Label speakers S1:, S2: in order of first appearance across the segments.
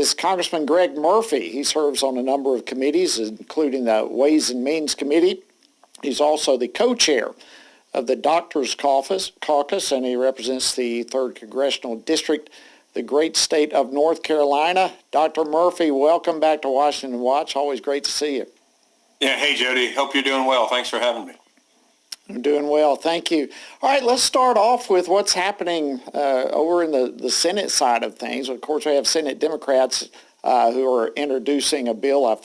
S1: is Congressman Greg Murphy. He serves on a number of committees, including the Ways and Means Committee. He's also the co-chair of the Doctors Caucus, and he represents the 3rd Congressional District, the great state of North Carolina. Dr. Murphy, welcome back to Washington Watch. Always great to see you.
S2: Yeah, hey, Jody. Hope you're doing well. Thanks for having me.
S1: I'm doing well. Thank you. All right, let's start off with what's happening over in the Senate side of things. Of course, we have Senate Democrats who are introducing a bill, I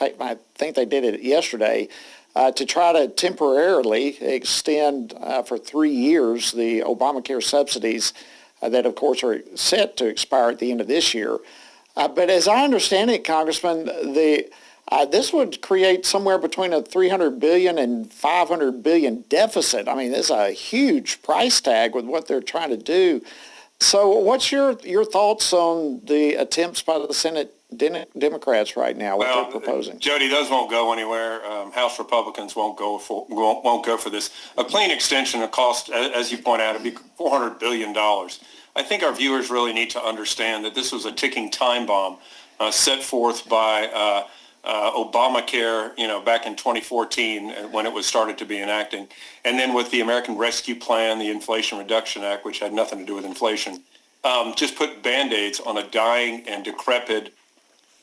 S1: think they did it yesterday, to try to temporarily extend for 3 years the Obamacare subsidies that, of course, are set to expire at the end of this year. But as I understand it, Congressman, this would create somewhere between a $300 billion and $500 billion deficit. I mean, this is a huge price tag with what they're trying to do. So what's your thoughts on the attempts by the Senate Democrats right now, what they're proposing?
S2: Jody, those won't go anywhere. House Republicans won't go for this. A clean extension of cost, as you point out, it'd be $400 billion. I think our viewers really need to understand that this was a ticking time bomb set forth by Obamacare, back in 2014 when it was started to be enacted. And then with the American Rescue Plan, the Inflation Reduction Act, which had nothing to do with inflation, just put Band-Aids on a dying and decrepit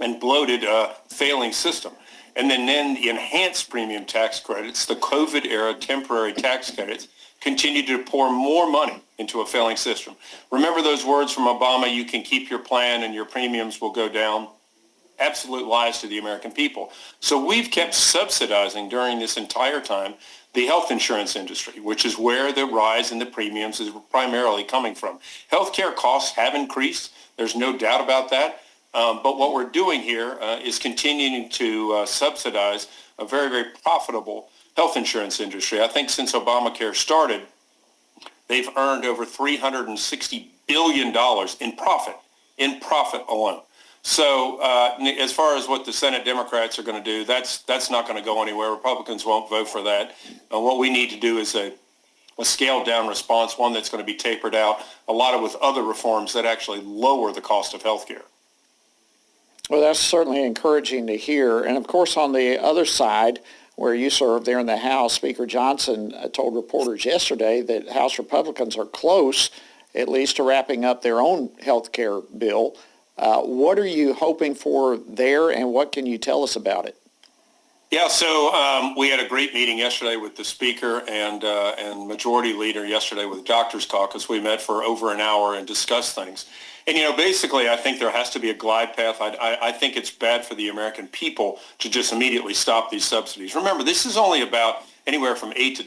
S2: and bloated failing system. And then the enhanced premium tax credits, the COVID-era temporary tax credits, continue to pour more money into a failing system. Remember those words from Obama, you can keep your plan and your premiums will go down? Absolute lies to the American people. So we've kept subsidizing during this entire time the health insurance industry, which is where the rise in the premiums is primarily coming from. Healthcare costs have increased. There's no doubt about that. But what we're doing here is continuing to subsidize a very, very profitable health insurance industry. I think since Obamacare started, they've earned over $360 billion in profit alone. So as far as what the Senate Democrats are going to do, that's not going to go anywhere. Republicans won't vote for that. What we need to do is a scaled down response, one that's going to be tapered out, a lot of with other reforms that actually lower the cost of health care.
S1: Well, that's certainly encouraging to hear. And of course, on the other side, where you serve there in the House, Speaker Johnson told reporters yesterday that House Republicans are close, at least, to wrapping up their own health care bill. What are you hoping for there, and what can you tell us about it?
S2: Yeah, so we had a great meeting yesterday with the Speaker and Majority Leader yesterday with Doctors Caucus. We met for over an hour and discussed things. And, basically, I think there has to be a glide path. I think it's bad for the American people to just immediately stop these subsidies. Remember, this is only about anywhere from 8 to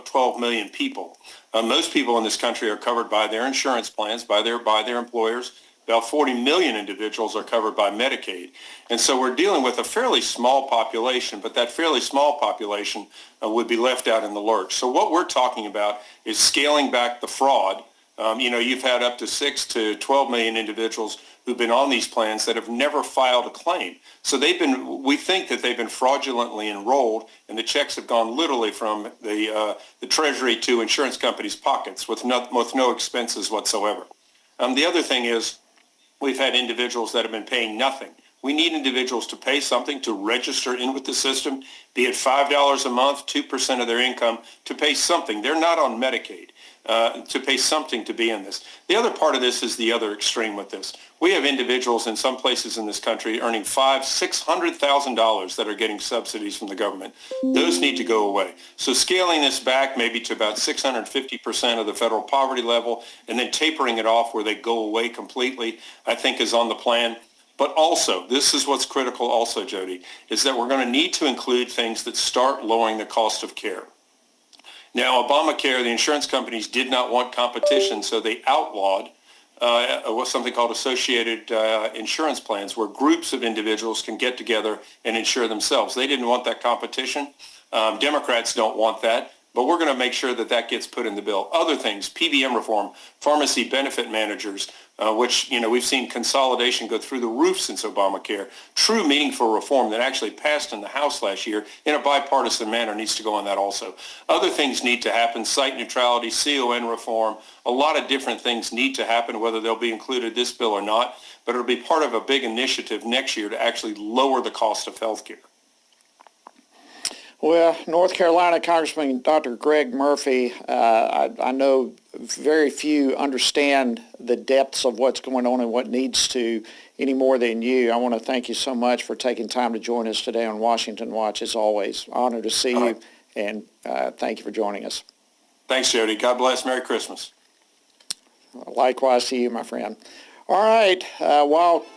S2: 12 million people. Most people in this country are covered by their insurance plans, by their employers. About 40 million individuals are covered by Medicaid. And so we're dealing with a fairly small population, but that fairly small population would be left out in the lurch. So what we're talking about is scaling back the fraud. You've had up to 6 to 12 million individuals who've been on these plans that have never filed a claim. So we think that they've been fraudulently enrolled, and the checks have gone literally from the Treasury to insurance companies' pockets with no expenses whatsoever. The other thing is, we've had individuals that have been paying nothing. We need individuals to pay something to register in with the system, be it $5 a month, 2% of their income, to pay something. They're not on Medicaid, to pay something to be in this. The other part of this is the other extreme with this. We have individuals in some places in this country earning $500,000, $600,000 that are getting subsidies from the government. Those need to go away. So scaling this back maybe to about 650% of the federal poverty level and then tapering it off where they go away completely, I think is on the plan. But also, this is what's critical also, Jody, is that we're going to need to include things that start lowering the cost of care. Now, Obamacare, the insurance companies did not want competition, so they outlawed something called associated insurance plans, where groups of individuals can get together and insure themselves. They didn't want that competition. Democrats don't want that. but we're going to make sure that that gets put in the bill. Other things, PBM reform, pharmacy benefit managers, which, we've seen consolidation go through the roof since Obamacare. True meaningful reform that actually passed in the House last year in a bipartisan manner needs to go on that also. Other things need to happen, site neutrality, CON reform, a lot of different things need to happen, whether they'll be included in this bill or not, but it'll be part of a big initiative next year to actually lower the cost of health care.
S1: Well, North Carolina Congressman Dr. Greg Murphy, I know very few understand the depths of what's going on and what needs to any more than you. I want to thank you so much for taking time to join us today on Washington Watch. As always, honored to see you, and thank you for joining us.
S2: Thanks, Jody. God bless. Merry Christmas.
S1: Likewise to you, my friend. All right. While